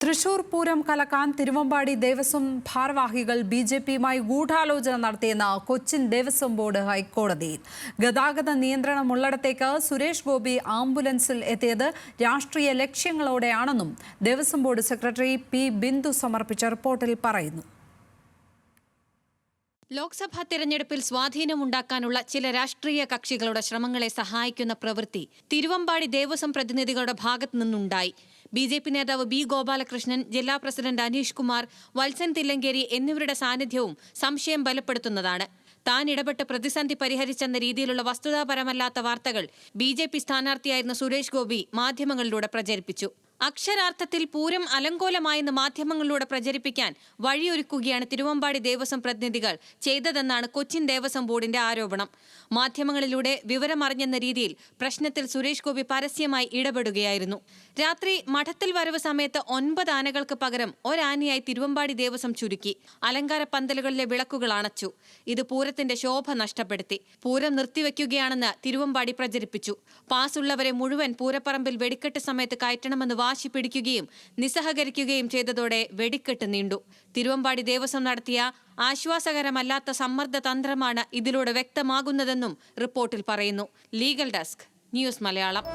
തൃശൂർ പൂരം കലക്കാൻ തിരുവമ്പാടി ദേവസ്വം ഭാരവാഹികൾ ബിജെപിയുമായി ഗൂഢാലോചന നടത്തിയെന്ന് കൊച്ചിൻ ദേവസ്വം ബോർഡ് ഹൈക്കോടതിയിൽ. ഗതാഗത നിയന്ത്രണമുള്ളിടത്തേക്ക് സുരേഷ് ഗോപി ആംബുലൻസിൽ എത്തിയത് രാഷ്ട്രീയ ലക്ഷ്യങ്ങളോടെയാണെന്നും Devaswom board secretary P Bindu സമർപ്പിച്ച റിപ്പോർട്ടിൽ പറയുന്നു. ലോക്സഭാ തെരഞ്ഞെടുപ്പിൽ സ്വാധീനമുണ്ടാക്കാനുള്ള ചില രാഷ്ട്രീയ കക്ഷികളുടെ ശ്രമങ്ങളെ സഹായിക്കുന്ന പ്രവൃത്തി തിരുവമ്പാടി ദേവസ്വം പ്രതിനിധികളുടെ ഭാഗത്തു നിന്നുണ്ടായി. ബി.ജെ.പി നേതാവ് ബി ഗോപാലകൃഷ്ണൻ, ജില്ലാ പ്രസിഡന്റ് അനീഷ് കുമാർ, വത്സൻ തില്ലങ്കേരി എന്നിവരുടെ സാന്നിധ്യവും സംശയം ബലപ്പെടുത്തുന്നതാണ്. താൻ ഇടപെട്ട് പ്രതിസന്ധി പരിഹരിച്ചെന്ന രീതിയിലുള്ള വസ്തുതാപരമല്ലാത്ത വാർത്തകൾ ബി.ജെ.പി സ്ഥാനാർത്ഥിയായിരുന്ന സുരേഷ് ഗോപി മാധ്യമങ്ങളിലൂടെ പ്രചരിപ്പിച്ചു. അക്ഷരാർത്ഥത്തിൽ പൂരം അലങ്കോലമായെന്ന് മാധ്യമങ്ങളിലൂടെ പ്രചരിപ്പിക്കാൻ വഴിയൊരുക്കുകയാണ് തിരുവമ്പാടി ദേവസ്വം പ്രതിനിധികൾ ചെയ്തതെന്നാണ് കൊച്ചിൻ ദേവസ്വം ബോർഡിന്റെ ആരോപണം. മാധ്യമങ്ങളിലൂടെ വിവരമറിഞ്ഞെന്ന രീതിയിൽ പ്രശ്നത്തിൽ സുരേഷ് ഗോപി പരസ്യമായി ഇടപെടുകയായിരുന്നു. രാത്രി മഠത്തിൽ വരവ് സമയത്ത് 9 ആനകൾക്ക് പകരം ഒരാനയായി തിരുവമ്പാടി ദേവസ്വം ചുരുക്കി. അലങ്കാര പന്തലുകളിലെ വിളക്കുകൾ അണച്ചു. ഇത് പൂരത്തിന്റെ ശോഭ നഷ്ടപ്പെടുത്തി. പൂരം നിർത്തിവെക്കുകയാണെന്ന് തിരുവമ്പാടി പ്രചരിപ്പിച്ചു. പാസുള്ളവരെ മുഴുവൻ പൂരപ്പറമ്പിൽ വെടിക്കെട്ട് സമയത്ത് കയറ്റണമെന്ന് വാശി പിടിക്കുകയും നിസ്സഹകരിക്കുകയും ചെയ്തതോടെ വെടിക്കെട്ട് നീണ്ടു. തിരുവമ്പാടി ദേവസ്വം നടത്തിയ ആശ്വാസകരമല്ലാത്ത സമ്മർദ്ദ തന്ത്രമാണ് ഇതിലൂടെ വ്യക്തമാകുന്നതെന്നും റിപ്പോർട്ടിൽ പറയുന്നു. Legal desk, news Malayalam.